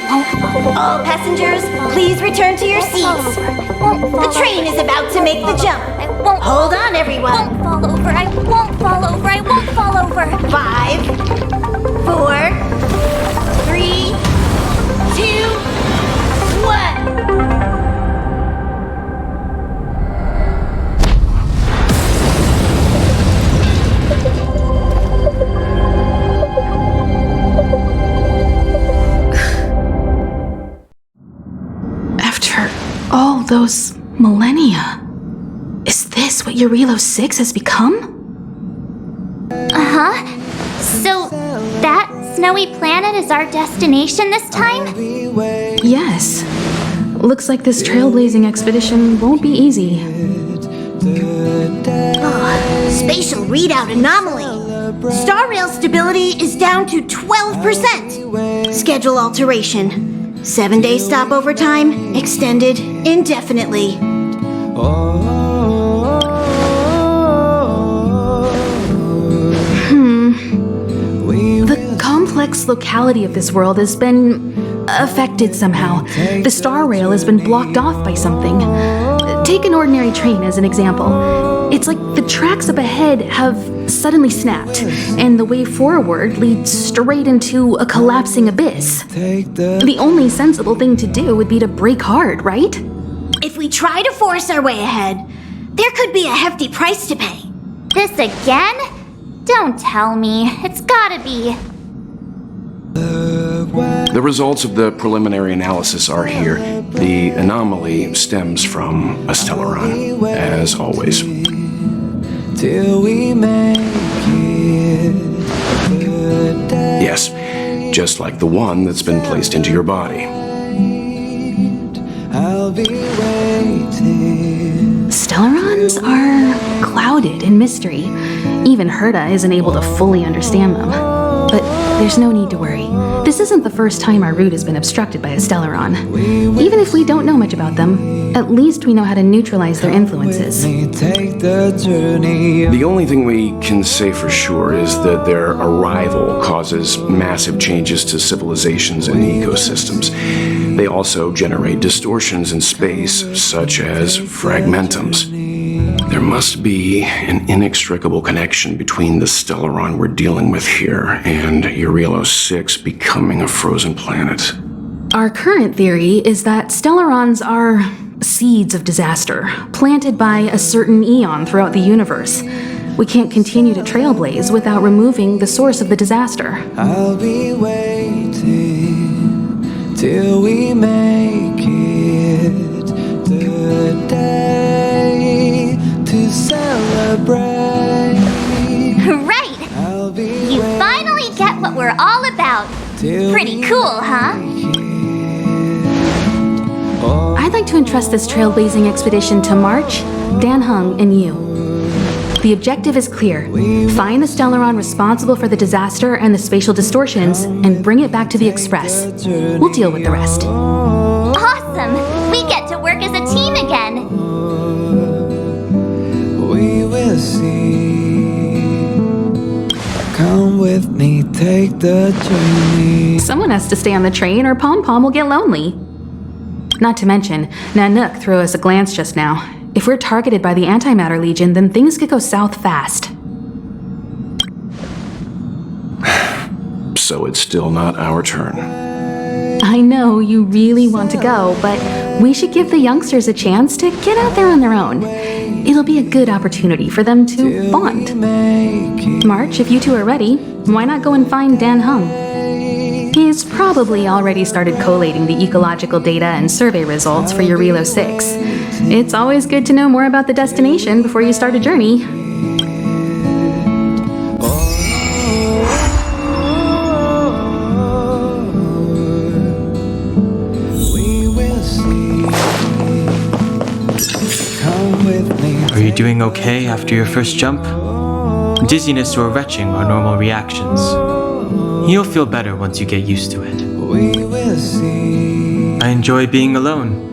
All passengers, please return to your seats. The train is about to make the jump. Hold on, everyone. I won't fall over. I won't fall over. I won't fall over. 5, 4, 3, 2, 1. All those millennia. Is this what Jarilo-VI has become? Uh-huh. So, that snowy planet is our destination this time? Yes. Looks like this trailblazing expedition won't be easy. Spatial readout anomaly. Star rail stability is down to 12%. Schedule alteration. 7-day stopover time extended indefinitely. The complex locality of this world has been affected somehow. The star rail has been blocked off by something. Take an ordinary train as an example. It's like the tracks up ahead have suddenly snapped, and the way forward leads straight into a collapsing abyss. The only sensible thing to do would be to brake hard, right? If we try to force our way ahead, there could be a hefty price to pay. This again? Don't tell me. It's gotta be. The results of the preliminary analysis are here. The anomaly stems from a Stellaron, as always. Till we make it good day. Yes, just like the one that's been placed into your body. I'll be waiting. Stellarons are clouded in mystery. Even Herta isn't able to fully understand them. But there's no need to worry. This isn't the first time our route has been obstructed by a Stellaron. Even if we don't know much about them, at least we know how to neutralize their influences. Take the journey. The only thing we can say for sure is that their arrival causes massive changes to civilizations and ecosystems. They also generate distortions in space, such as fragmentums. There must be an inextricable connection between the Stellaron we're dealing with here and Jarilo-VI becoming a frozen planet. Our current theory is that Stellarons are seeds of disaster, planted by a certain eon throughout the universe. We can't continue to trailblaze without removing the source of the disaster. I'll be waiting till we make it the day to celebrate. Right! You finally get what we're all about. Pretty cool, huh? I'd like to entrust this trailblazing expedition to March, Dan Heng, and you. The objective is clear. Find the Stellaron responsible for the disaster and the spatial distortions, and bring it back to the Express. We'll deal with the rest. Awesome! We get to work as a team again. We will see. Come with me, take the journey. Someone has to stay on the train or Pom Pom will get lonely. Not to mention, Nanook threw us a glance just now. If we're targeted by the Antimatter Legion, then things could go south fast. So it's still not our turn. I know you really want to go, but we should give the youngsters a chance to get out there on their own. It'll be a good opportunity for them to bond. March, if you two are ready, why not go and find Dan Heng? He's probably already started collating the ecological data and survey results for Jarilo-VI. It's always good to know more about the destination before you start a journey. Are you doing okay after your first jump? Dizziness or retching are normal reactions. You'll feel better once you get used to it. I enjoy being alone,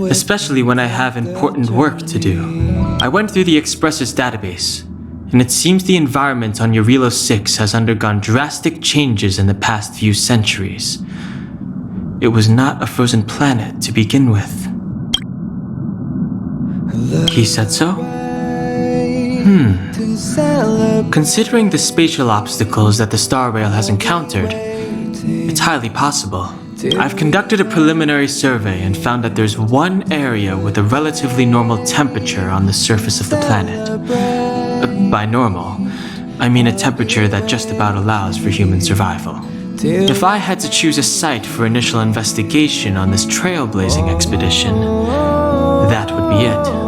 especially when I have important work to do. I went through the Express's database, and it seems the environment on Jarilo-VI has undergone drastic changes in the past few centuries. it was not a frozen planet to begin with. He said so? Considering the spatial obstacles that the Star Rail has encountered, it's highly possible. I've conducted a preliminary survey and found that there's one area with a relatively normal temperature on the surface of the planet. By normal, I mean a temperature that just about allows for human survival. If I had to choose a site for initial investigation on this trailblazing expedition, that would be it.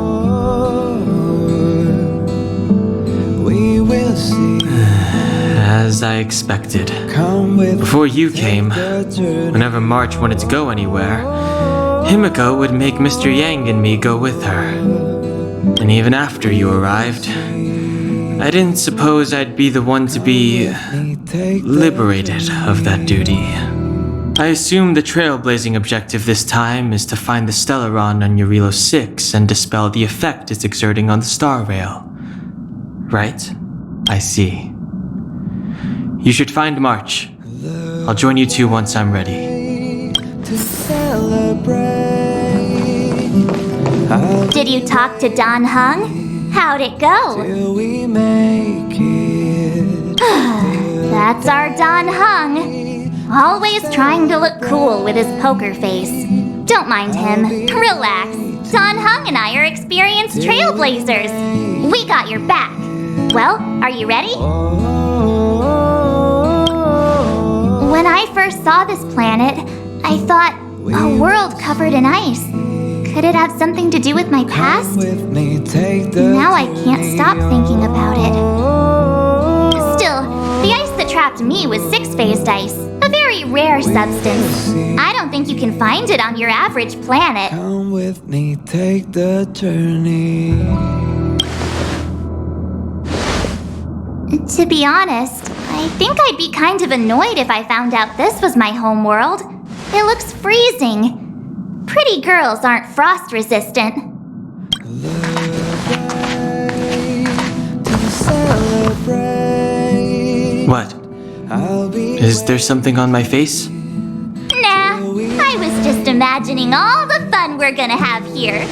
As I expected. Before you came, whenever March wanted to go anywhere, Himiko would make Mr. Yang and me go with her. And even after you arrived, I didn't suppose I'd be the one to be liberated of that duty. I assume the trailblazing objective this time is to find the Stellaron on Jarilo-VI and dispel the effect it's exerting on the Star Rail. Right? I see. You should find March. I'll join you two once I'm ready. Did you talk to Don Hung? How'd it go? That's our Don Hung. Always trying to look cool with his poker face. Don't mind him. Relax. Don Hung and I are experienced trailblazers. We got your back. Well, are you ready? When I first saw this planet, I thought, a world covered in ice. Could it have something to do with my past? Now I can't stop thinking about it. Still, the ice that trapped me was six-phased ice, a very rare substance. I don't think you can find it on your average planet. Come with me, take the journey. To be honest, I think I'd be kind of annoyed if I found out this was my home world. It looks freezing. Pretty girls aren't frost resistant. What? Is there something on my face? Nah, I was just imagining all the fun we're gonna have here.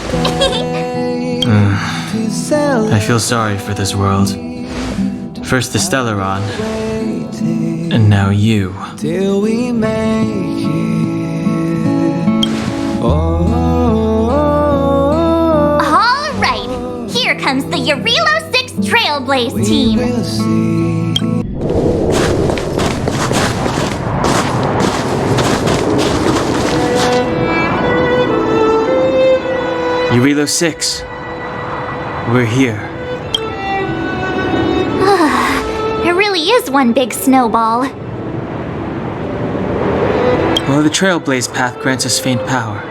I feel sorry for this world. First the Stellaron, and now you. Till we make it. All right, here comes the Jarilo-VI Trailblaze team. We'll see. Jarilo-VI. We're here. It really is one big snowball. Well, the Trailblaze path grants us faint power.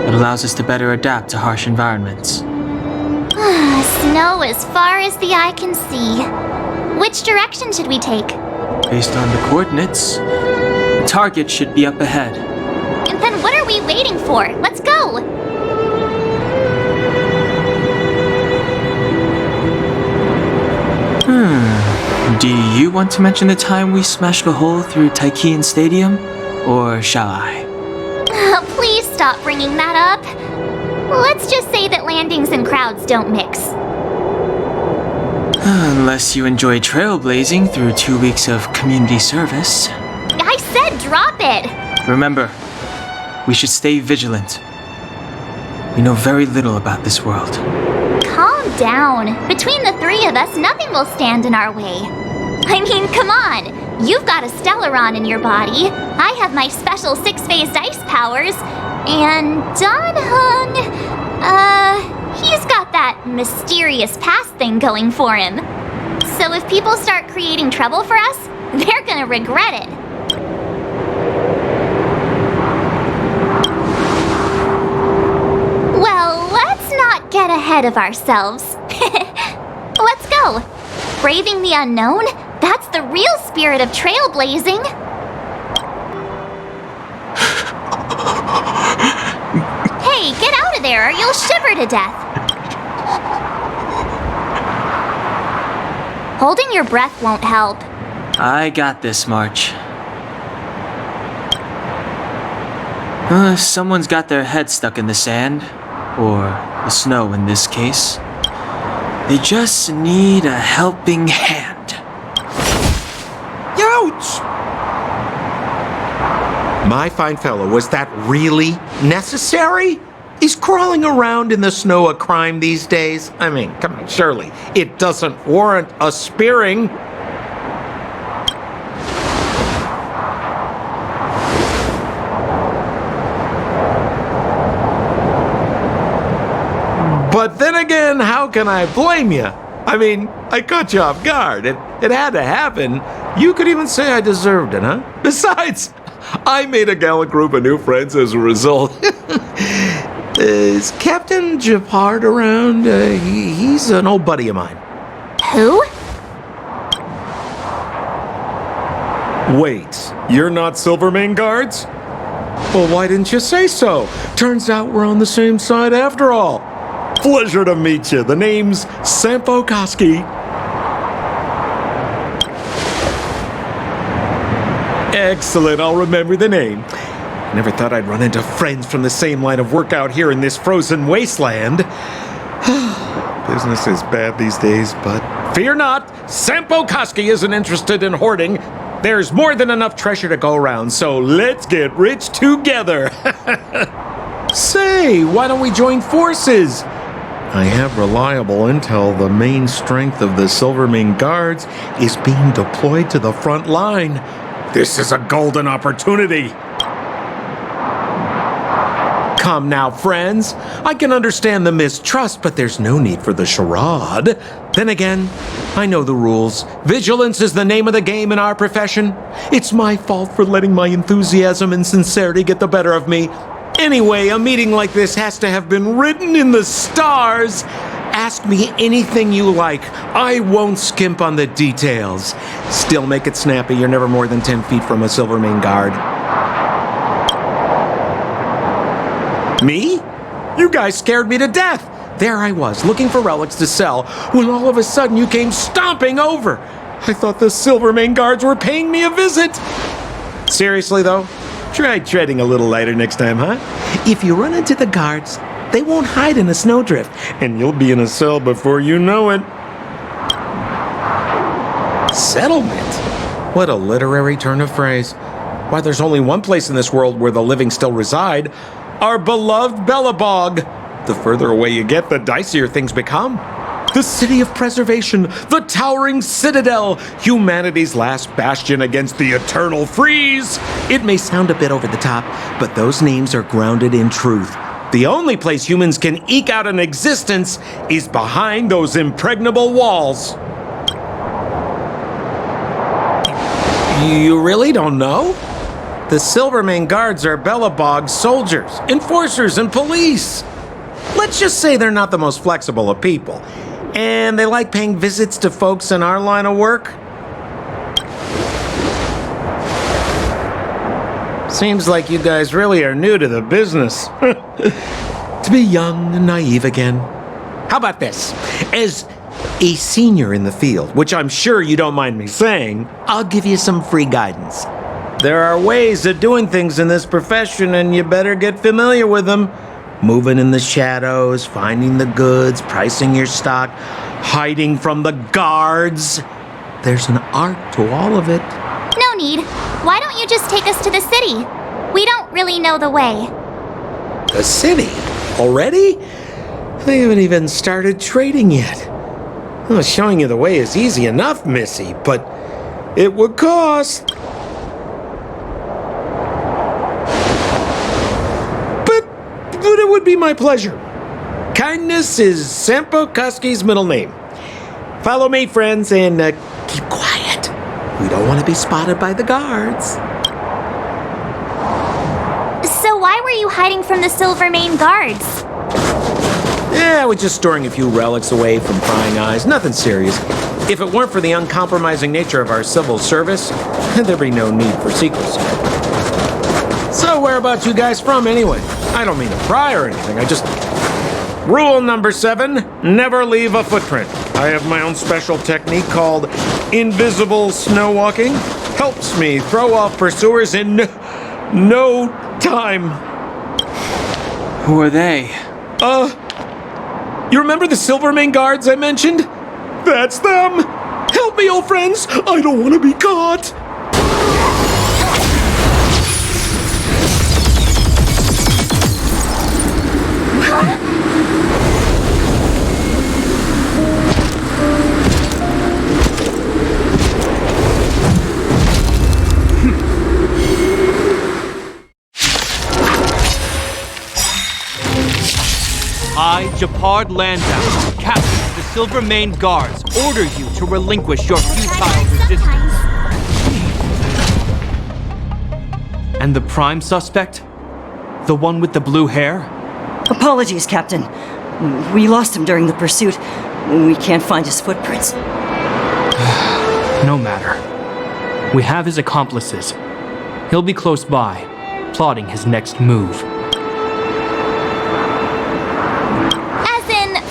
It allows us to better adapt to harsh environments. Snow as far as the eye can see. Which direction should we take? Based on the coordinates, the target should be up ahead. And then what are we waiting for? Let's go! Do you want to mention the time we smashed a hole through Taikian Stadium? Or shall I? Please stop bringing that up. Let's just say that landings and crowds don't mix. Unless you enjoy trailblazing through 2 weeks of community service. I said drop it! Remember, we should stay vigilant. We know very little about this world. Calm down. Between the three of us, nothing will stand in our way. I mean, come on. You've got a Stellaron in your body. I have my special six-phased ice powers. And Don Hung, he's got that mysterious past thing going for him. So if people start creating trouble for us, they're gonna regret it. Well, let's not get ahead of ourselves. Let's go. Braving the unknown? That's the real spirit of trailblazing. Hey, get out of there or you'll shiver to death. Holding your breath won't help. I got this, March. Someone's got their head stuck in the sand, or the snow in this case. They just need a helping hand. Ouch! My fine fellow, was that really necessary? Is crawling around in the snow a crime these days? I mean, come on, surely it doesn't warrant a spearing. But then again, how can I blame you? I mean, I caught you off guard. It had to happen. You could even say I deserved it, huh? Besides, I made a gallant group of new friends as a result. Is Captain Japard around? He's an old buddy of mine. Who? Wait, you're not Silvermane Guards? Well, why didn't you say so? Turns out we're on the same side after all. Pleasure to meet you. The name's Sampo Koski. Excellent, I'll remember the name. Never thought I'd run into friends from the same line of work out here in this frozen wasteland. Business is bad these days, but fear not, Sampo Koski isn't interested in hoarding. There's more than enough treasure to go around, so let's get rich together. Say, why don't we join forces? I have reliable intel the main strength of the Silvermane Guards is being deployed to the front line. This is a golden opportunity. Come now, friends. I can understand the mistrust, but there's no need for the charade. Then again, I know the rules. Vigilance is the name of the game in our profession. It's my fault for letting my enthusiasm and sincerity get the better of me. Anyway, a meeting like this has to have been written in the stars. Ask me anything you like. I won't skimp on the details. Still make it snappy. You're never more than 10 feet from a Silvermane Guard. Me? You guys scared me to death. There I was, looking for relics to sell, when all of a sudden you came stomping over. I thought the Silvermane Guards were paying me a visit. Seriously, though? Try treading a little lighter next time, huh? If you run into the guards, they won't hide in a snowdrift, and you'll be in a cell before you know it. Settlement? What a literary turn of phrase. Why, there's only one place in this world where the living still reside. Our beloved Bellabog. The further away you get, the dicier things become. The city of preservation, the towering citadel, humanity's last bastion against the eternal freeze. It may sound a bit over the top, but those names are grounded in truth. The only place humans can eke out an existence is behind those impregnable walls. You really don't know? The Silvermane Guards are Bellabog's soldiers, enforcers, and police. Let's just say they're not the most flexible of people. And they like paying visits to folks in our line of work. Seems like you guys really are new to the business. To be young and naive again. How about this? As a senior in the field, which I'm sure you don't mind me saying, I'll give you some free guidance. There are ways of doing things in this profession, and you better get familiar with them. Moving in the shadows, finding the goods, pricing your stock, hiding from the guards. There's an art to all of it. No need. Why don't you just take us to the city? We don't really know the way. The city? Already? They haven't even started trading yet. Well, showing you the way is easy enough, Missy, but it would cost. But it would be my pleasure. Kindness is Sampo Koski's middle name. Follow me, friends, and keep quiet. We don't want to be spotted by the guards. So why were you hiding from the Silvermane Guards? Yeah, we're just storing a few relics away from prying eyes. Nothing serious. If it weren't for the uncompromising nature of our civil service, there'd be no need for secrecy. So whereabouts you guys from, anyway? I don't mean to pry or anything, I just... Rule number 7, never leave a footprint. I have my own special technique called invisible snow walking. Helps me throw off pursuers in no time. Who are they? You remember the Silvermane guards I mentioned? That's them! Help me, old friends! I don't want to be caught! I, Japard Landau, captain of the Silvermane Guards, order you to relinquish your futile resistance. And the prime suspect? The one with the blue hair? Apologies, Captain. We lost him during the pursuit. We can't find his footprints. No matter. We have his accomplices. He'll be close by, plotting his next move.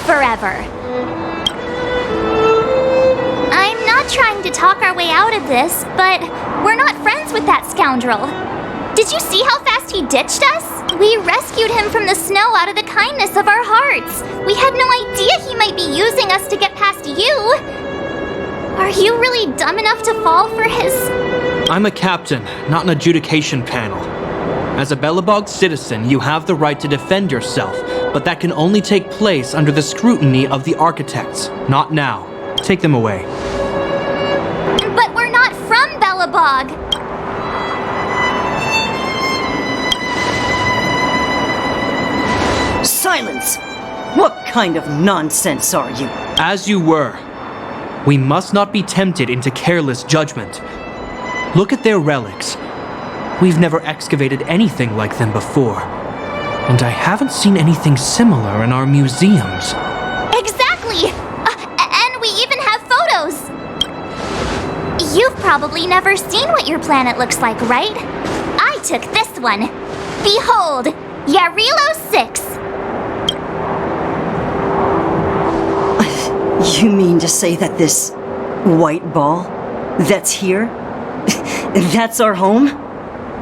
Forever. I'm not trying to talk our way out of this, but we're not friends with that scoundrel. Did you see how fast he ditched us? We rescued him from the snow out of the kindness of our hearts. We had no idea he might be using us to get past you. Are you really dumb enough to fall for his... I'm a captain, not an adjudication panel. As a Belobog citizen, you have the right to defend yourself, but that can only take place under the scrutiny of the architects. Not now. Take them away. But we're not from Belobog! Silence! What kind of nonsense are you? As you were. We must not be tempted into careless judgment. Look at their relics. We've never excavated anything like them before. And I haven't seen anything similar in our museums. Exactly! And we even have photos! You've probably never seen what your planet looks like, right? I took this one. Behold, Jarilo-VI. You mean to say that this white ball that's here, that's our home?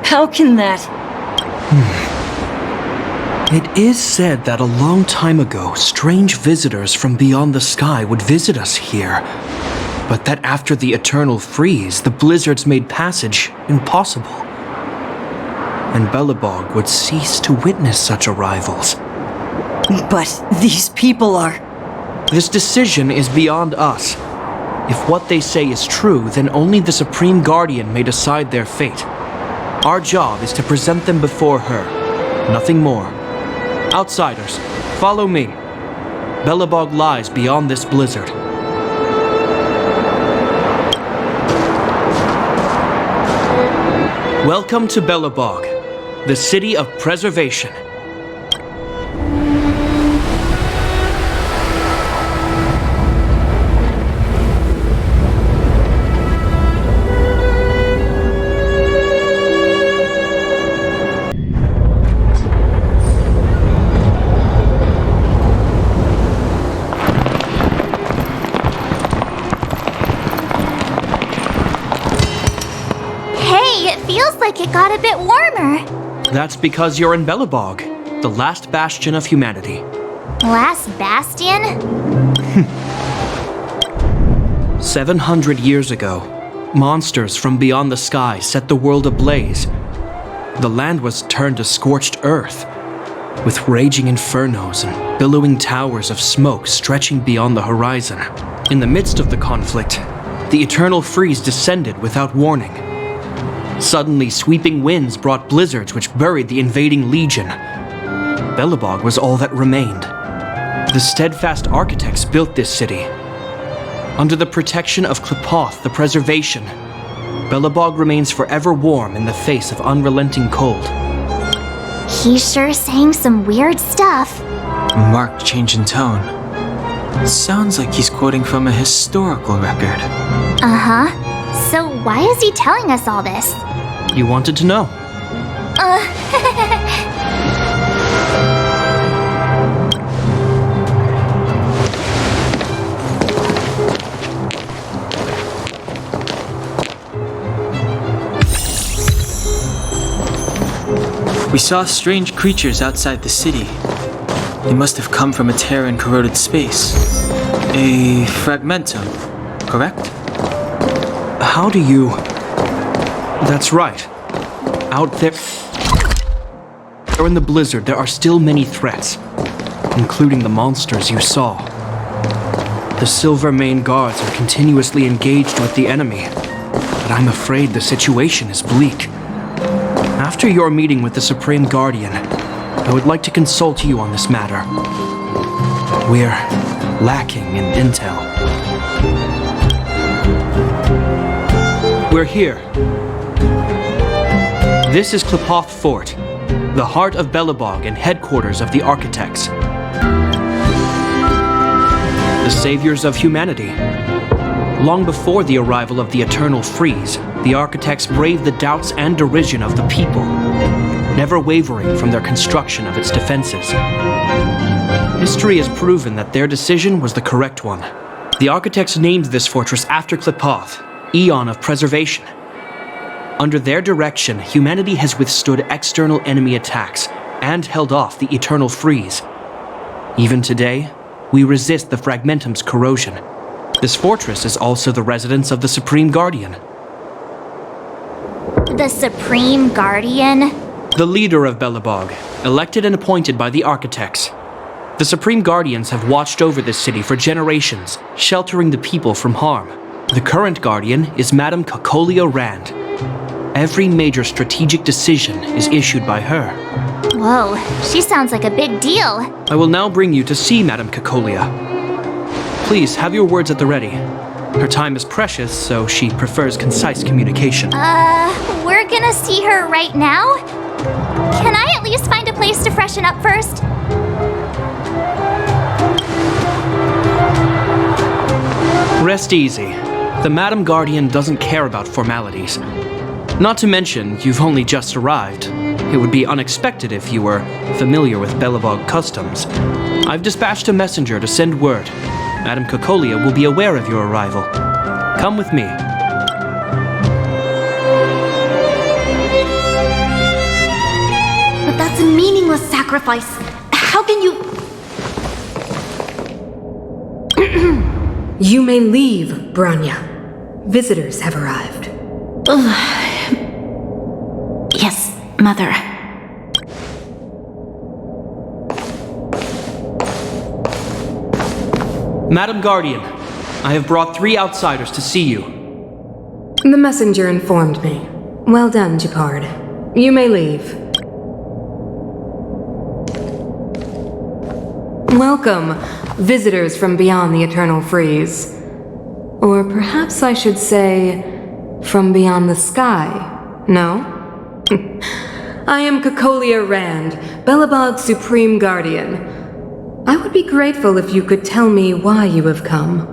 How can that... It is said that a long time ago, strange visitors from beyond the sky would visit us here. But that after the eternal freeze, the blizzards made passage impossible. And Belobog would cease to witness such arrivals. But these people are... This decision is beyond us. If what they say is true, then only the Supreme Guardian may decide their fate. Our job is to present them before her. Nothing more. Outsiders, follow me. Belobog lies beyond this blizzard. Welcome to Belobog, the city of preservation. It got a bit warmer. That's because you're in Belobog, the last bastion of humanity. Last bastion? 700 years ago, monsters from beyond the sky set the world ablaze. The land was turned to scorched earth, with raging infernos and billowing towers of smoke stretching beyond the horizon. In the midst of the conflict, the eternal freeze descended without warning. Suddenly, sweeping winds brought blizzards which buried the invading legion. Belobog was all that remained. The steadfast architects built this city. Under the protection of Klepoth, the preservation, Belobog remains forever warm in the face of unrelenting cold. He's sure saying some weird stuff. Marked change in tone. Sounds like he's quoting from a historical record. Uh-huh. So why is he telling us all this? You wanted to know. We saw strange creatures outside the city. They must have come from a tear in corroded space. A fragmentum, correct? How do you... That's right. Out there in the blizzard, there are still many threats, including the monsters you saw. The Silver Mane Guards are continuously engaged with the enemy, but I'm afraid the situation is bleak. After your meeting with the Supreme Guardian, I would like to consult you on this matter. We're lacking in intel. We're here. This is Klepoth Fort, the heart of Belobog and headquarters of the Architects. The saviors of humanity. Long before the arrival of the Eternal Freeze, the Architects braved the doubts and derision of the people, never wavering from their construction of its defenses. History has proven that their decision was the correct one. The Architects named this fortress after Klepoth, Eon of Preservation. Under their direction, humanity has withstood external enemy attacks and held off the Eternal Freeze. Even today, we resist the Fragmentum's corrosion. This fortress is also the residence of the Supreme Guardian. The Supreme Guardian? The leader of Belobog, elected and appointed by the Architects. The Supreme Guardians have watched over this city for generations, sheltering the people from harm. The current Guardian is Madame Cocolia Rand. Every major strategic decision is issued by her. Whoa, she sounds like a big deal. I will now bring you to see Madame Cocolia. Please have your words at the ready. Her time is precious, so she prefers concise communication. We're gonna see her right now? Can I at least find a place to freshen up first? Rest easy. The Madam Guardian doesn't care about formalities. Not to mention, you've only just arrived. It would be unexpected if you were familiar with Belobog customs. I've dispatched a messenger to send word. Madame Cocolia will be aware of your arrival. Come with me. But that's a meaningless sacrifice. How can you... You may leave, Bronya. Visitors have arrived. Yes, Mother. Madam Guardian, I have brought 3 outsiders to see you. The messenger informed me. Well done, Gepard. You may leave. Welcome, visitors from beyond the Eternal Freeze. Or perhaps I should say, from beyond the sky, no? I am Cocolia Rand, Belobog's Supreme Guardian. I would be grateful if you could tell me why you have come.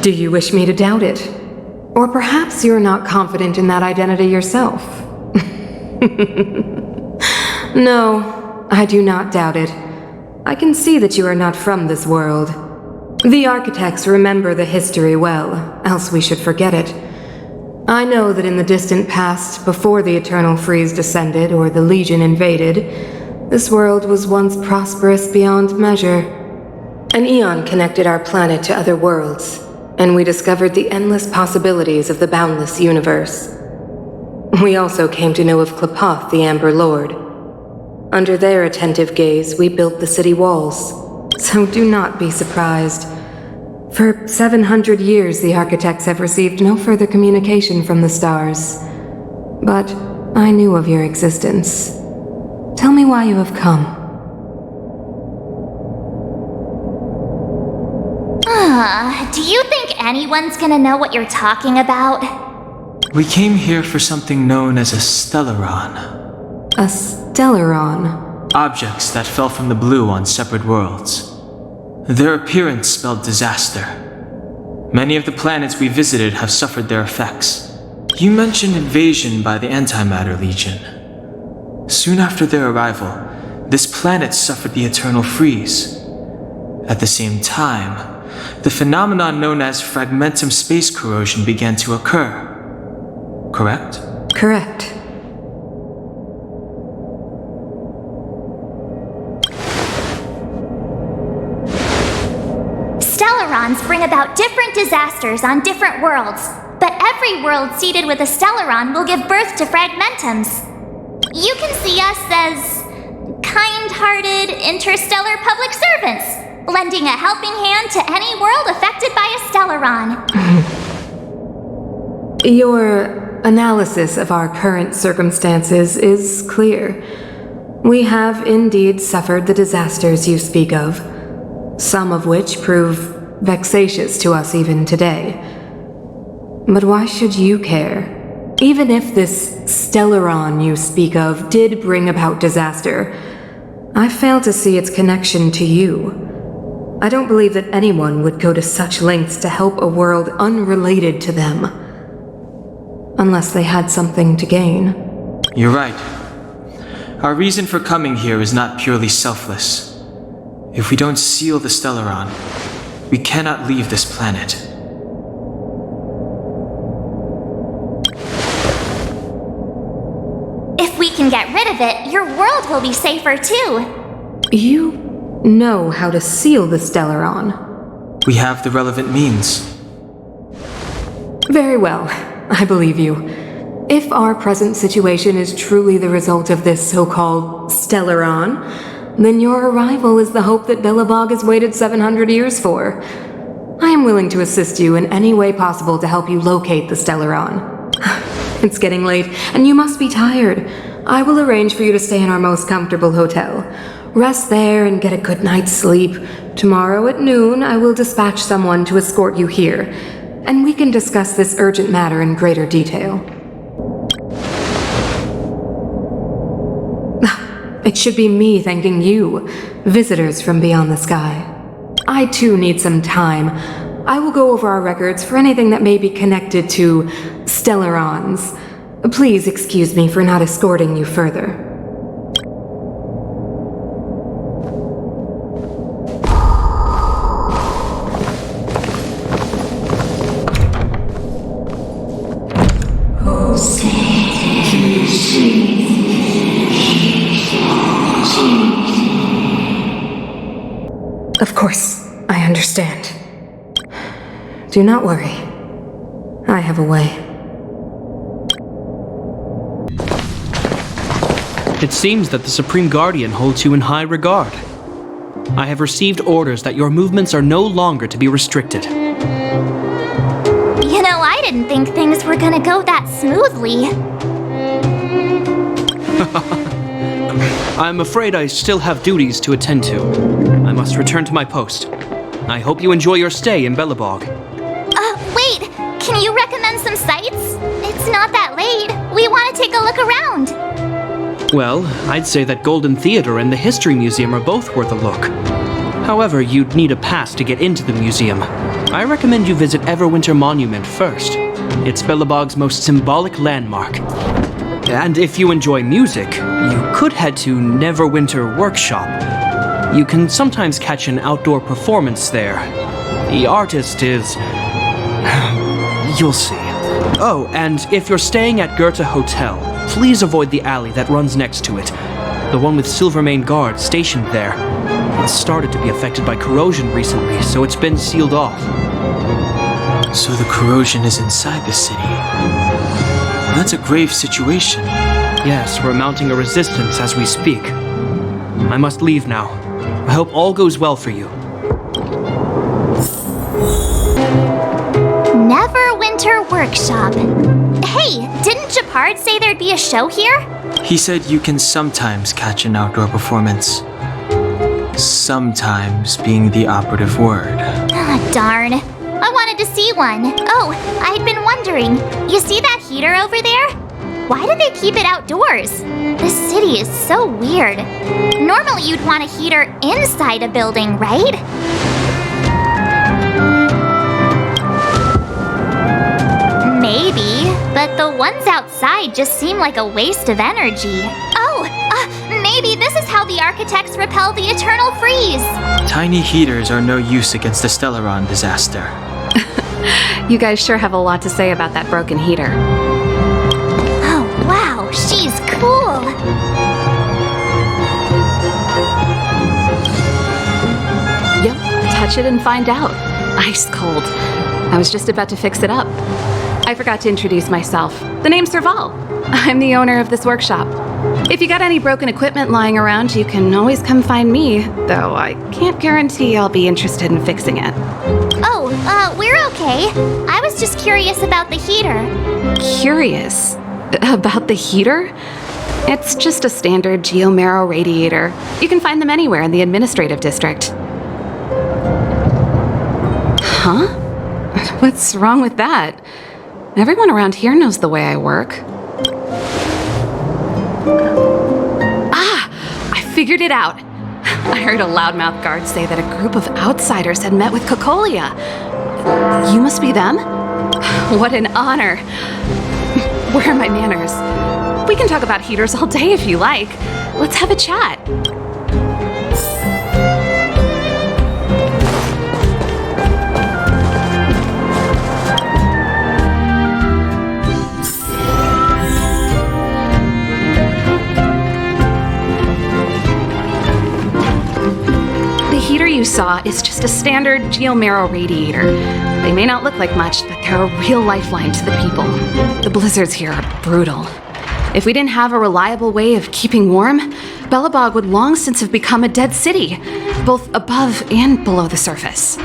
Do you wish me to doubt it? Or perhaps you're not confident in that identity yourself? No, I do not doubt it. I can see that you are not from this world. The Architects remember the history well, else we should forget it. I know that in the distant past, before the Eternal Freeze descended or the Legion invaded, this world was once prosperous beyond measure. An eon connected our planet to other worlds, and we discovered the endless possibilities of the boundless universe. We also came to know of Klepoth, the Amber Lord. Under their attentive gaze, we built the city walls. So do not be surprised. For 700 years, the Architects have received no further communication from the stars. But I knew of your existence. Tell me why you have come. Do you think anyone's gonna know what you're talking about? We came here for something known as a stellaron. A stellaron? Objects that fell from the blue on separate worlds. Their appearance spelled disaster. Many of the planets we visited have suffered their effects. You mentioned invasion by the Antimatter Legion. Soon after their arrival, this planet suffered the Eternal Freeze. At the same time, the phenomenon known as fragmentum space corrosion began to occur. Correct? Correct. Stellarons bring about different disasters on different worlds, but every world seeded with a Stellaron will give birth to fragmentums. You can see us as kind-hearted interstellar public servants, lending a helping hand to any world affected by a Stellaron. Your analysis of our current circumstances is clear. We have indeed suffered the disasters you speak of, some of which prove vexatious to us even today. But why should you care? Even if this Stellaron you speak of did bring about disaster, I fail to see its connection to you. I don't believe that anyone would go to such lengths to help a world unrelated to them. Unless they had something to gain. You're right. Our reason for coming here is not purely selfless. If we don't seal the Stellaron, we cannot leave this planet. If we can get rid of it, your world will be safer too. You know how to seal the Stellaron. We have the relevant means. Very well, I believe you. If our present situation is truly the result of this so-called Stellaron, then your arrival is the hope that Belobog has waited 700 years for. I am willing to assist you in any way possible to help you locate the Stellaron. It's getting late, and you must be tired. I will arrange for you to stay in our most comfortable hotel. Rest there and get a good night's sleep. Tomorrow at noon, I will dispatch someone to escort you here, and we can discuss this urgent matter in greater detail. It should be me thanking you, visitors from beyond the sky. I too need some time. I will go over our records for anything that may be connected to Stellarons. Please excuse me for not escorting you further. Of course, I understand. Do not worry. I have a way. It seems that the Supreme Guardian holds you in high regard. I have received orders that your movements are no longer to be restricted. You know, I didn't think things were gonna go that smoothly. I'm afraid I still have duties to attend to. I must return to my post. I hope you enjoy your stay in Belobog. Wait! Can you recommend some sites? It's not that late. We want to take a look around. Well, I'd say that Golden Theater and the History Museum are both worth a look. However, you'd need a pass to get into the museum. I recommend you visit Everwinter Monument first. It's Belobog's most symbolic landmark. And if you enjoy music, you could head to Neverwinter Workshop. You can sometimes catch an outdoor performance there. The artist is... you'll see. Oh, and if you're staying at Goethe Hotel, please avoid the alley that runs next to it. The one with Silvermane guards stationed there. It's started to be affected by corrosion recently, so it's been sealed off. So the corrosion is inside the city. That's a grave situation. Yes, we're mounting a resistance as we speak. I must leave now. I hope all goes well for you. Neverwinter Workshop. Hey, didn't Japard say there'd be a show here? He said you can sometimes catch an outdoor performance. Sometimes being the operative word. Ah, darn. I wanted to see one. Oh, I'd been wondering. You see that heater over there? Why do they keep it outdoors? This city is so weird. Normally you'd want a heater inside a building, right? Maybe, but the ones outside just seem like a waste of energy. Oh, Maybe this is how the architects repel the eternal freeze. Tiny heaters are no use against the Stellaron disaster. You guys sure have a lot to say about that broken heater. Oh, wow, she's cool. Yep, touch it and find out. Ice cold. I was just about to fix it up. I forgot to introduce myself. The name's Serval. I'm the owner of this workshop. If you got any broken equipment lying around, you can always come find me, though I can't guarantee I'll be interested in fixing it. Oh, we're okay. I was just curious about the heater. Curious? About the heater? It's just a standard geomarrow radiator. You can find them anywhere in the administrative district. Huh? What's wrong with that? Everyone around here knows the way I work. I figured it out. I heard a loudmouth guard say that a group of outsiders had met with Cocolia. You must be them? What an honor. Where are my manners? We can talk about heaters all day if you like. Let's have a chat. The heater you saw is just a standard geomarrow radiator. They may not look like much, but they're a real lifeline to the people. The blizzards here are brutal. If we didn't have a reliable way of keeping warm, Belobog would long since have become a dead city, both above and below the surface.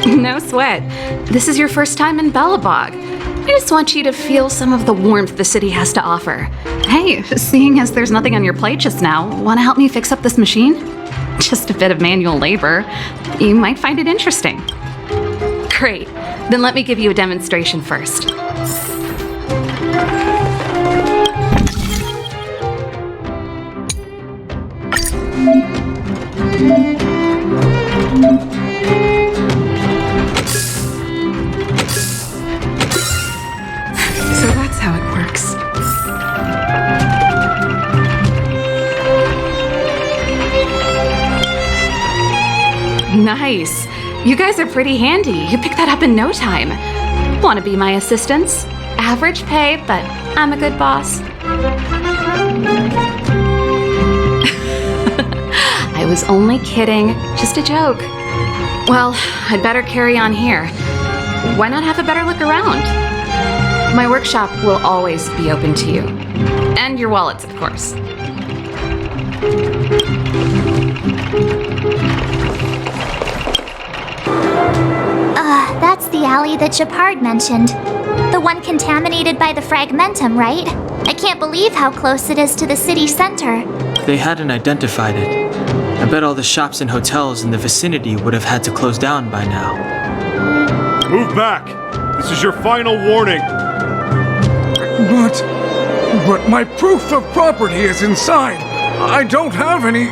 No sweat. This is your first time in Belobog. I just want you to feel some of the warmth the city has to offer. Hey, seeing as there's nothing on your plate just now, want to help me fix up this machine? Just a bit of manual labor. You might find it interesting. Great. Then let me give you a demonstration first. So that's how it works. Nice. You guys are pretty handy. You picked that up in no time. Want to be my assistants? Average pay, but I'm a good boss. I was only kidding. Just a joke. Well, I'd better carry on here. Why not have a better look around? My workshop will always be open to you. And your wallets, of course. That's the alley that Japard mentioned. The one contaminated by the fragmentum, right? I can't believe how close it is to the city center. They hadn't identified it. I bet all the shops and hotels in the vicinity would have had to close down by now. Move back! This is your final warning! But my proof of property is inside. I don't have any.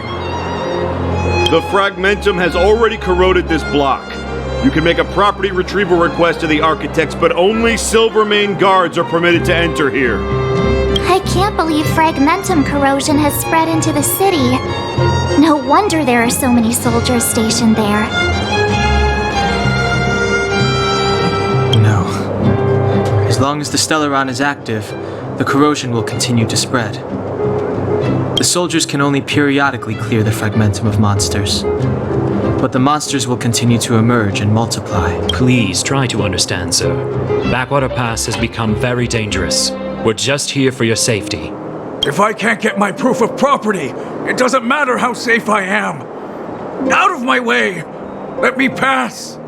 The fragmentum has already corroded this block. You can make a property retrieval request to the architects, but only Silvermane guards are permitted to enter here. I can't believe fragmentum corrosion has spread into the city. No wonder there are so many soldiers stationed there. No. As long as the Stellaron is active, the corrosion will continue to spread. The soldiers can only periodically clear the fragmentum of monsters. But the monsters will continue to emerge and multiply. Please try to understand, sir. Backwater Pass has become very dangerous. We're just here for your safety. If I can't get my proof of property, it doesn't matter how safe I am. Out of my way! Let me pass!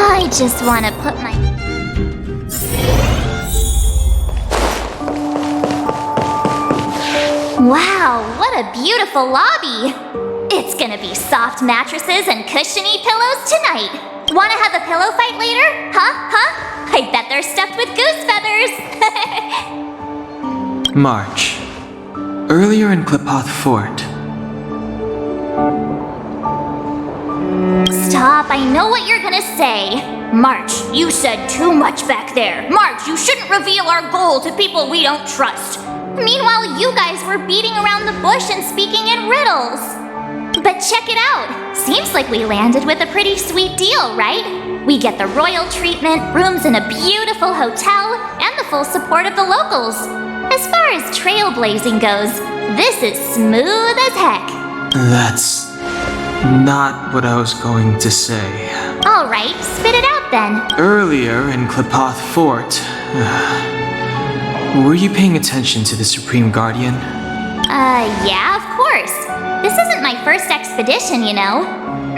I just want to put my... Wow, what a beautiful lobby! It's gonna be soft mattresses and cushiony pillows tonight! Wanna have a pillow fight later? Huh? I bet they're stuffed with goose feathers. March. Earlier in Klipoth Fort. Stop, I know what you're gonna say. March, you said too much back there. March, you shouldn't reveal our goal to people we don't trust. Meanwhile, you guys were beating around the bush and speaking in riddles. But check it out. Seems like we landed with a pretty sweet deal, right? We get the royal treatment, rooms in a beautiful hotel, and the full support of the locals. As far as trailblazing goes, this is smooth as heck. That's not what I was going to say. All right, spit it out then. Earlier in Klipoth Fort, were you paying attention to the Supreme Guardian? Yeah, of course. This isn't my first expedition, you know.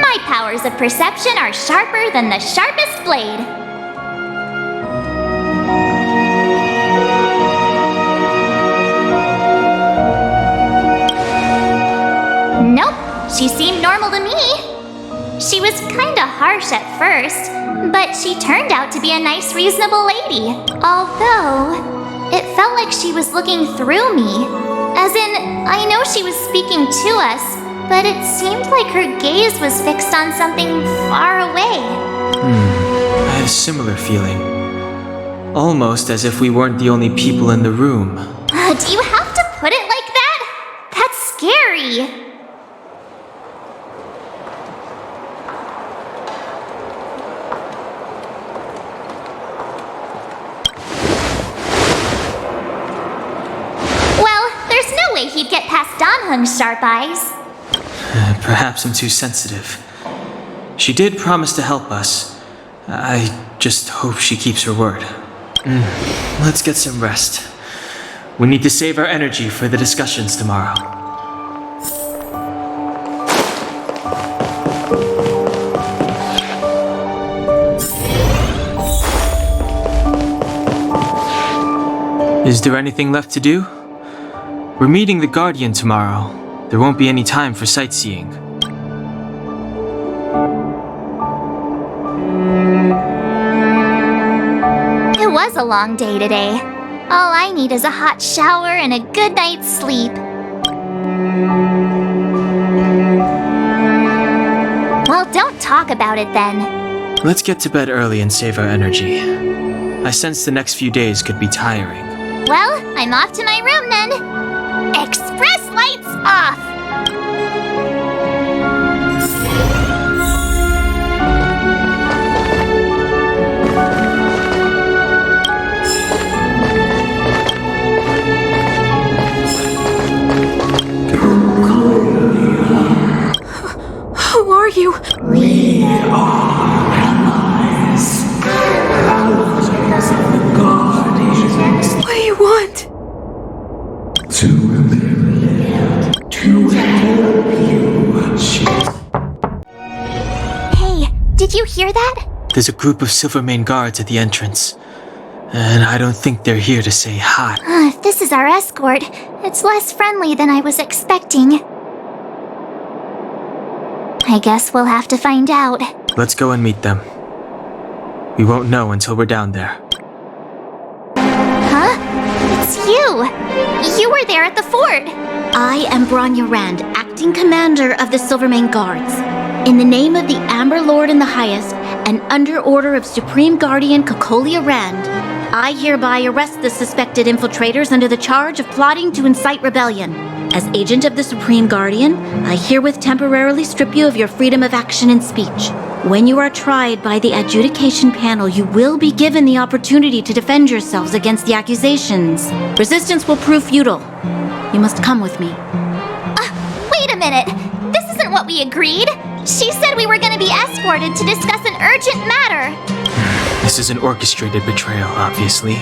My powers of perception are sharper than the sharpest blade. Nope, she seemed normal to me. She was kinda harsh at first, but she turned out to be a nice, reasonable lady. Although, it felt like she was looking through me. As in, I know she was speaking to us, but it seemed like her gaze was fixed on something far away. I had a similar feeling. Almost as if we weren't the only people in the room. Do you have to put it like that? That's scary. He'd get past Danhung's sharp eyes. Perhaps I'm too sensitive. She did promise to help us. I just hope she keeps her word. Let's get some rest. We need to save our energy for the discussions tomorrow. Is there anything left to do? We're meeting the Guardian tomorrow. There won't be any time for sightseeing. It was a long day today. All I need is a hot shower and a good night's sleep. Well, don't talk about it then. Let's get to bed early and save our energy. I sense the next few days could be tiring. Well, I'm off to my room then. Express lights off! Who are you? We are allies. Thousands of guardians. What do you want? To help you. Hey, did you hear that? There's a group of Silvermane guards at the entrance. And I don't think they're here to say hi. If this is our escort, it's less friendly than I was expecting. I guess we'll have to find out. Let's go and meet them. We won't know until we're down there. Huh? It's you! You were there at the fort! I am Bronya Rand, acting commander of the Silvermane Guards. In the name of the Amber Lord in the Highest, and under order of Supreme Guardian Kokolia Rand, I hereby arrest the suspected infiltrators under the charge of plotting to incite rebellion. As agent of the Supreme Guardian, I herewith temporarily strip you of your freedom of action and speech. When you are tried by the adjudication panel, you will be given the opportunity to defend yourselves against the accusations. Resistance will prove futile. You must come with me. Wait a minute! This isn't what we agreed! She said we were gonna be escorted to discuss an urgent matter! This is an orchestrated betrayal, obviously.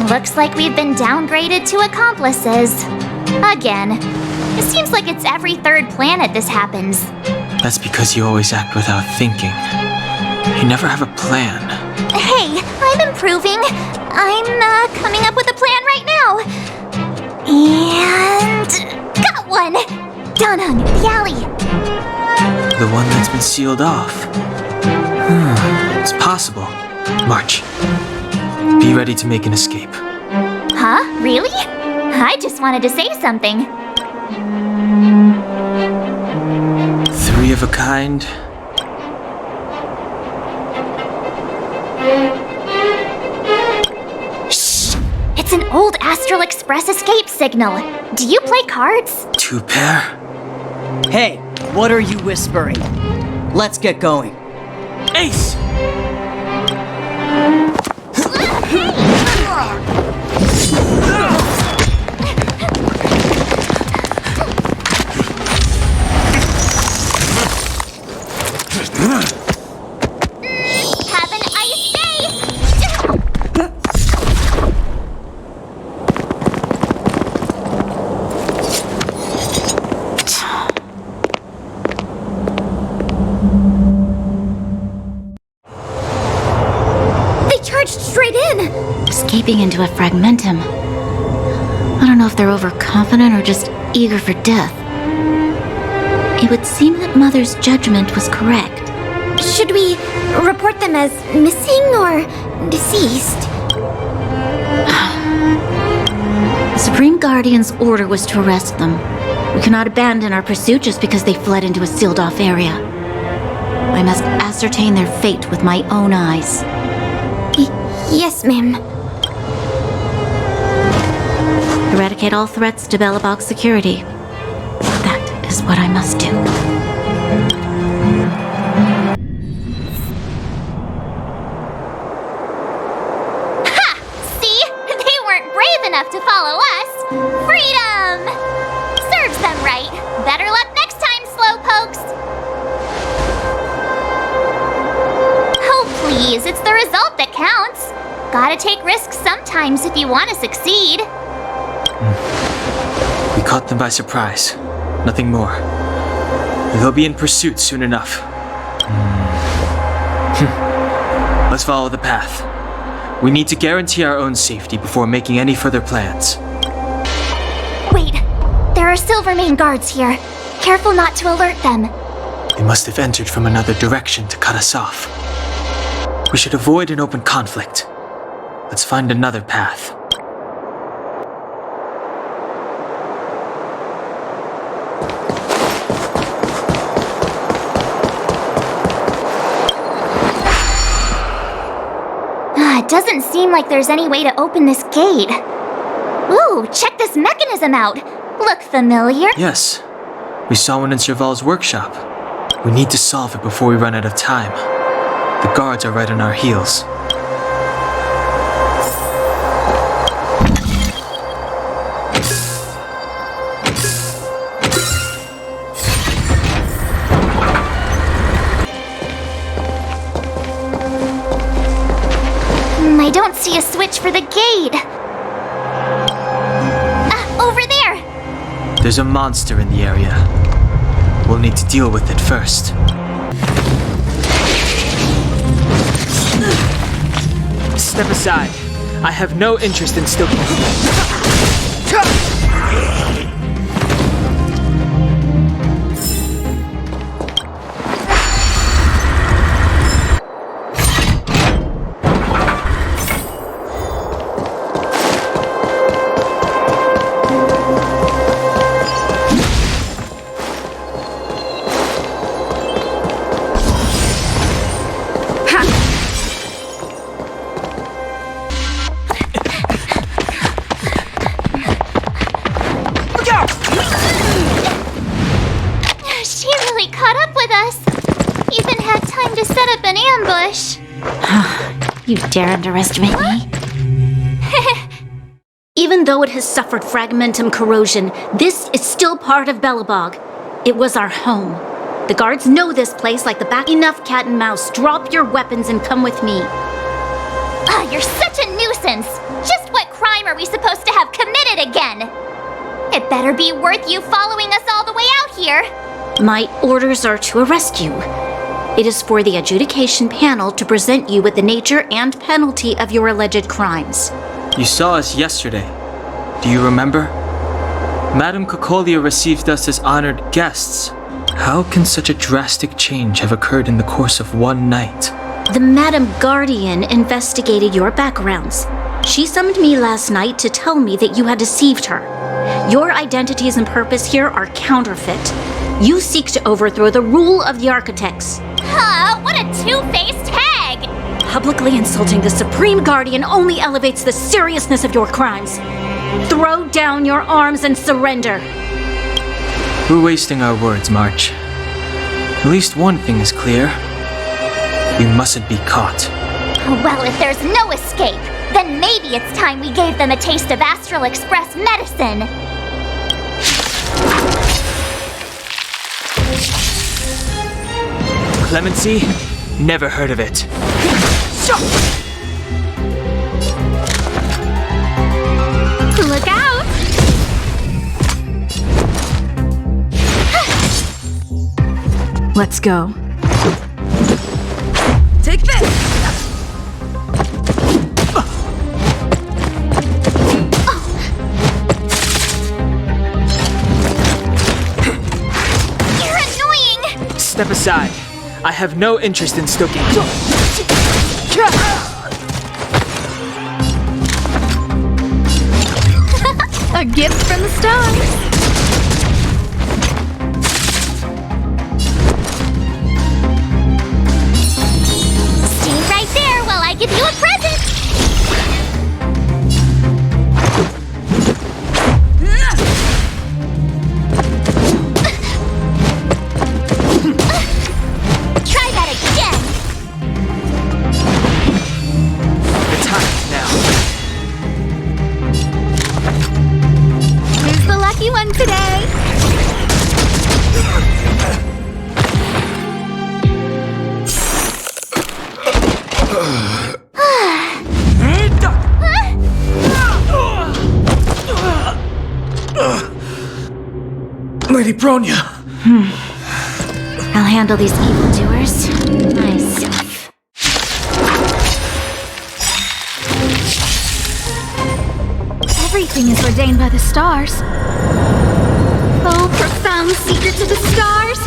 Looks like we've been downgraded to accomplices. Again. It seems like it's every third planet this happens. That's because you always act without thinking. You never have a plan. Hey, I'm improving. I'm coming up with a plan right now. And got one! Danhung, the alley. The one that's been sealed off. It's possible. March. Be ready to make an escape. Huh? Really? I just wanted to say something. 3 of a kind. Shh! It's an old Astral Express escape signal. Do you play cards? 2 pair. Hey, what are you whispering? Let's get going. Ace! Have an ice day! They charged straight in! Escaping into a fragmentum. I don't know if they're overconfident or just eager for death. It would seem that Mother's judgment was correct. Should we report them as missing or deceased? The Supreme Guardian's order was to arrest them. We cannot abandon our pursuit just because they fled into a sealed-off area. I must ascertain their fate with my own eyes. Yes, ma'am. Eradicate all threats to Belobog's security. That is what I must do. Ha! See? They weren't brave enough to follow us. Freedom! Serves them right. Better luck next time, slowpokes. Oh, please. It's the result that counts. Gotta take risks sometimes if you want to succeed. We caught them by surprise. Nothing more. They'll be in pursuit soon enough. Let's follow the path. We need to guarantee our own safety before making any further plans. Wait. There are Silvermane guards here. Careful not to alert them. They must have entered from another direction to cut us off. We should avoid an open conflict. Let's find another path. It doesn't seem like there's any way to open this gate. Ooh, check this mechanism out. Look familiar? Yes. We saw one in Serval's workshop. We need to solve it before we run out of time. The guards are right on our heels. I don't see a switch for the gate. Over there! There's a monster in the area. We'll need to deal with it first. Step aside. I have no interest in still... She really caught up with us. Even had time to set up an ambush. You dare underestimate me? Even though it has suffered fragmentum corrosion, this is still part of Belobog. It was our home. The guards know this place like the back. Enough, cat and mouse. Drop your weapons and come with me. You're such a nuisance. Just what crime are we supposed to have committed again? It better be worth you following us all the way out here. My orders are to arrest you. It is for the adjudication panel to present you with the nature and penalty of your alleged crimes. You saw us yesterday. Do you remember? Madame Cocolia received us as honored guests. How can such a drastic change have occurred in the course of one night? The Madam Guardian investigated your backgrounds. She summoned me last night to tell me that you had deceived her. Your identities and purpose here are counterfeit. You seek to overthrow the rule of the architects. Huh, what a two-faced hag! Publicly insulting the Supreme Guardian only elevates the seriousness of your crimes. Throw down your arms and surrender. We're wasting our words, March. At least one thing is clear. You mustn't be caught. Well, if there's no escape, then maybe it's time we gave them a taste of Astral Express medicine. Clemency? Never heard of it. Look out! Let's go. Take this! You're annoying! Step aside. I have no interest in stoking. A gift from the stars. Stay right there while I give you a present! Try that again! The time is now. Who's the lucky one today? Lady Bronya! I'll handle these evildoers myself. Everything is ordained by the stars. Oh, profound secrets of the stars!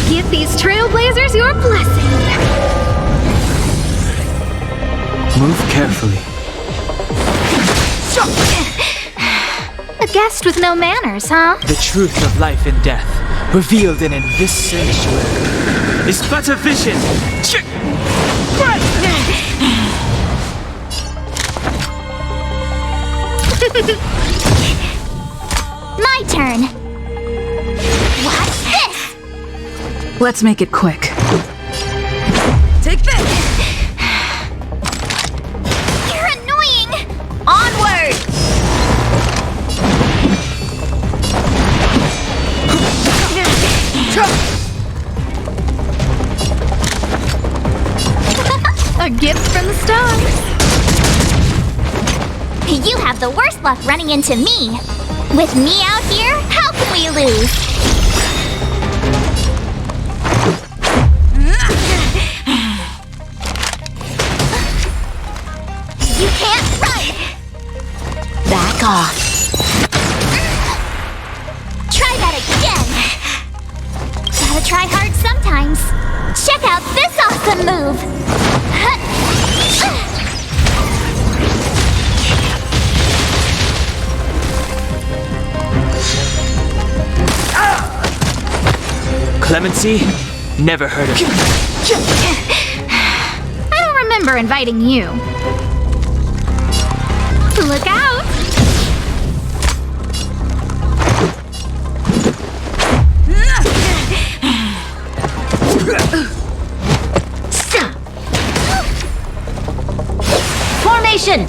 Give these trailblazers your blessing. Move carefully. A guest with no manners, huh? The truth of life and death, revealed in this sanctuary, is but a vision. My turn! What's this? Let's make it quick. Take this! You're annoying! Onward! A gift from the stars. You have the worst luck running into me. With me out here, how can we lose? You can't run! Back off. Try that again! Gotta try hard sometimes. Check out this awesome move! Clemency? Never heard of it. I don't remember inviting you. Look out! Formation!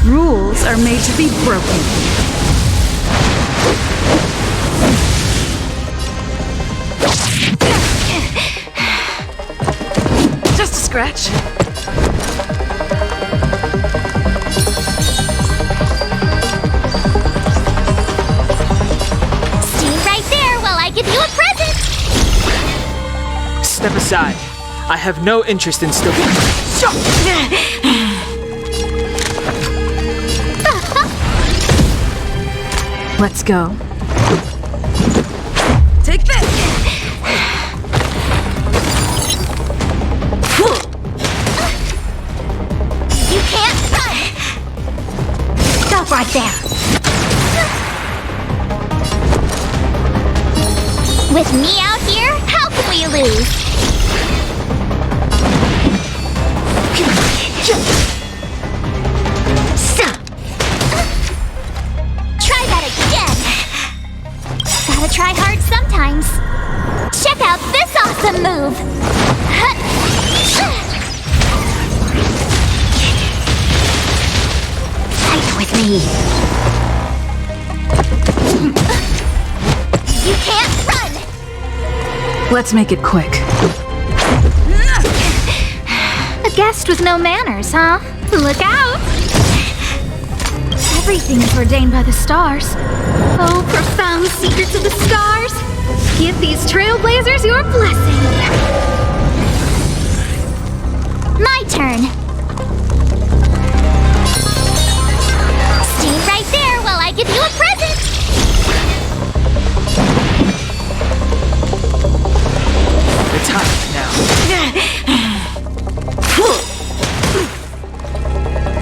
Rules are made to be broken. Just a scratch. Stay right there while I give you a present! Step aside. I have no interest in stoking. Let's go. there. With me out here, how can we lose? Try that again. Gotta try hard sometimes. Check out this awesome move. Fight with me. You can't run. Let's make it quick. A guest with no manners, huh? Look out! Everything is ordained by the stars. Oh, profound secrets of the stars! Give these trailblazers your blessing. My turn. Stay right there while I give you a present. It's hot now.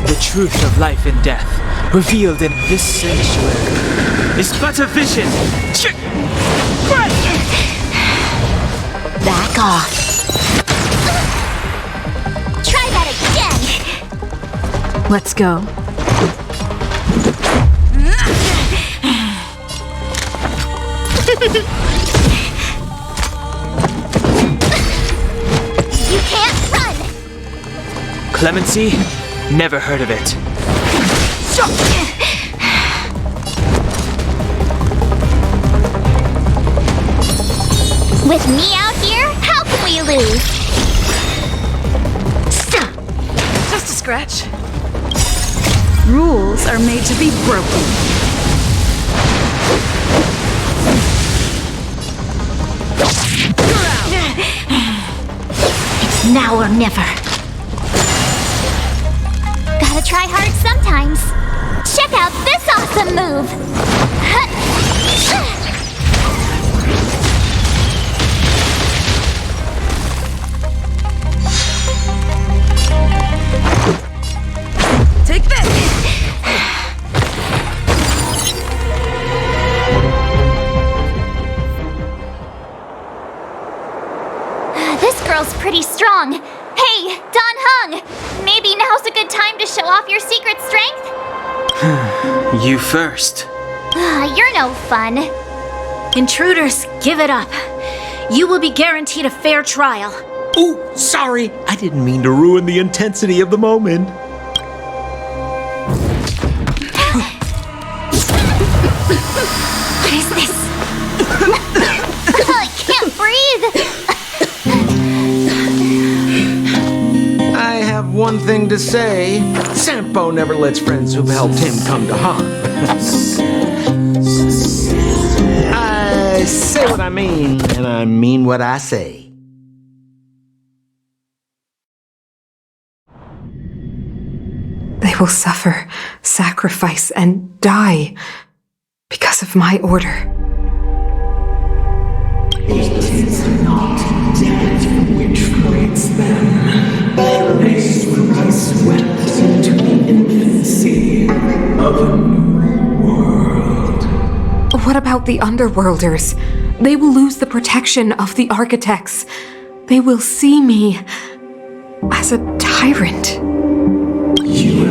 The truth of life and death, revealed in this sanctuary, is but a vision. Back off. Try that again. Let's go. You can't run. Clemency? Never heard of it. With me out here, how can we lose? Just a scratch. Rules are made to be broken. It's now or never. Gotta try hard sometimes. Check out this awesome move. Take this! This girl's pretty strong. Hey, Don Hung! Maybe now's a good time to show off your secret strength? You first. You're no fun. Intruders, give it up. You will be guaranteed a fair trial. Ooh, sorry. I didn't mean to ruin the intensity of the moment. What is this? I can't breathe. I have one thing to say. Sampo never lets friends who've helped him come to harm. I say what I mean, and I mean what I say. They will suffer, sacrifice, and die because of my order. It is not death which creates them. They will be swept into the infancy of a new world. What about the underworlders? They will lose the protection of the architects. They will see me as a tyrant. You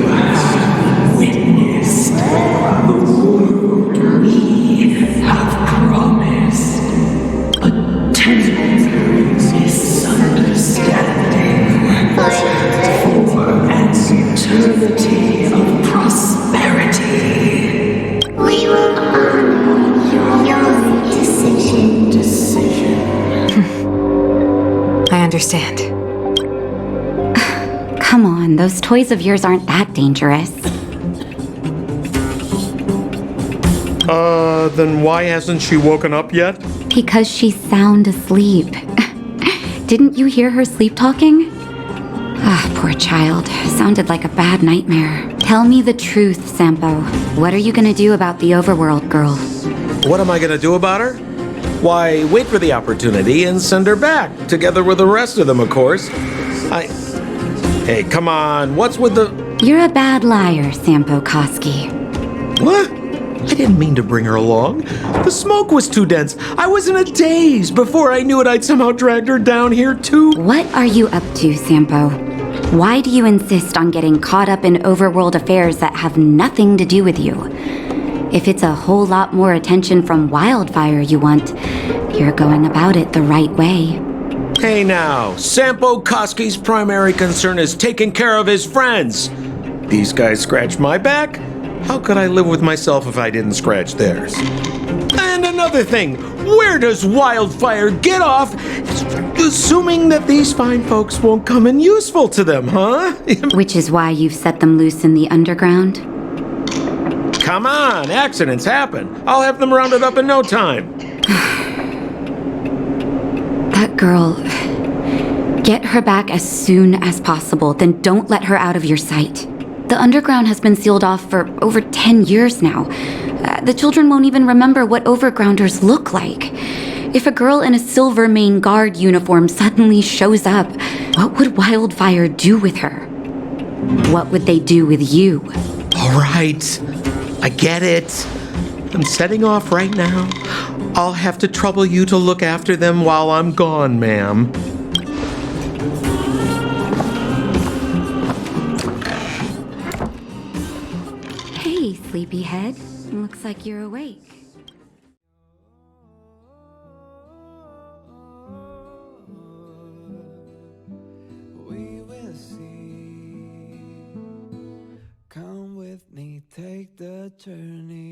have witnessed the world we have promised. A temporary misunderstanding for an eternity of prosperity. We will honor your decision. I understand. Come on, those toys of yours aren't that dangerous. Then why hasn't she woken up yet? Because she's sound asleep. Didn't you hear her sleep talking? Ah, poor child. Sounded like a bad nightmare. Tell me the truth, Sampo. What are you gonna do about the overworld girl? What am I gonna do about her? Why, wait for the opportunity and send her back, together with the rest of them, of course. Hey, come on, what's with the... You're a bad liar, Sampo Koski. What? I didn't mean to bring her along. The smoke was too dense. I was in a daze. Before I knew it, I'd somehow dragged her down here too. What are you up to, Sampo? Why do you insist on getting caught up in overworld affairs that have nothing to do with you? If it's a whole lot more attention from Wildfire you want, you're going about it the right way. Hey now, Sampo Koski's primary concern is taking care of his friends. These guys scratch my back. How could I live with myself if I didn't scratch theirs? And another thing, where does Wildfire get off assuming that these fine folks won't come in useful to them, huh? Which is why you've set them loose in the underground? Come on, accidents happen. I'll have them rounded up in no time. That girl, get her back as soon as possible, then don't let her out of your sight. The underground has been sealed off for over 10 years now. The children won't even remember what overgrounders look like. If a girl in a Silvermane Guard uniform suddenly shows up, what would Wildfire do with her? What would they do with you? All right, I get it. I'm setting off right now. I'll have to trouble you to look after them while I'm gone, ma'am. Hey, sleepyhead. Looks like you're awake. We will see. Come with me, take the journey.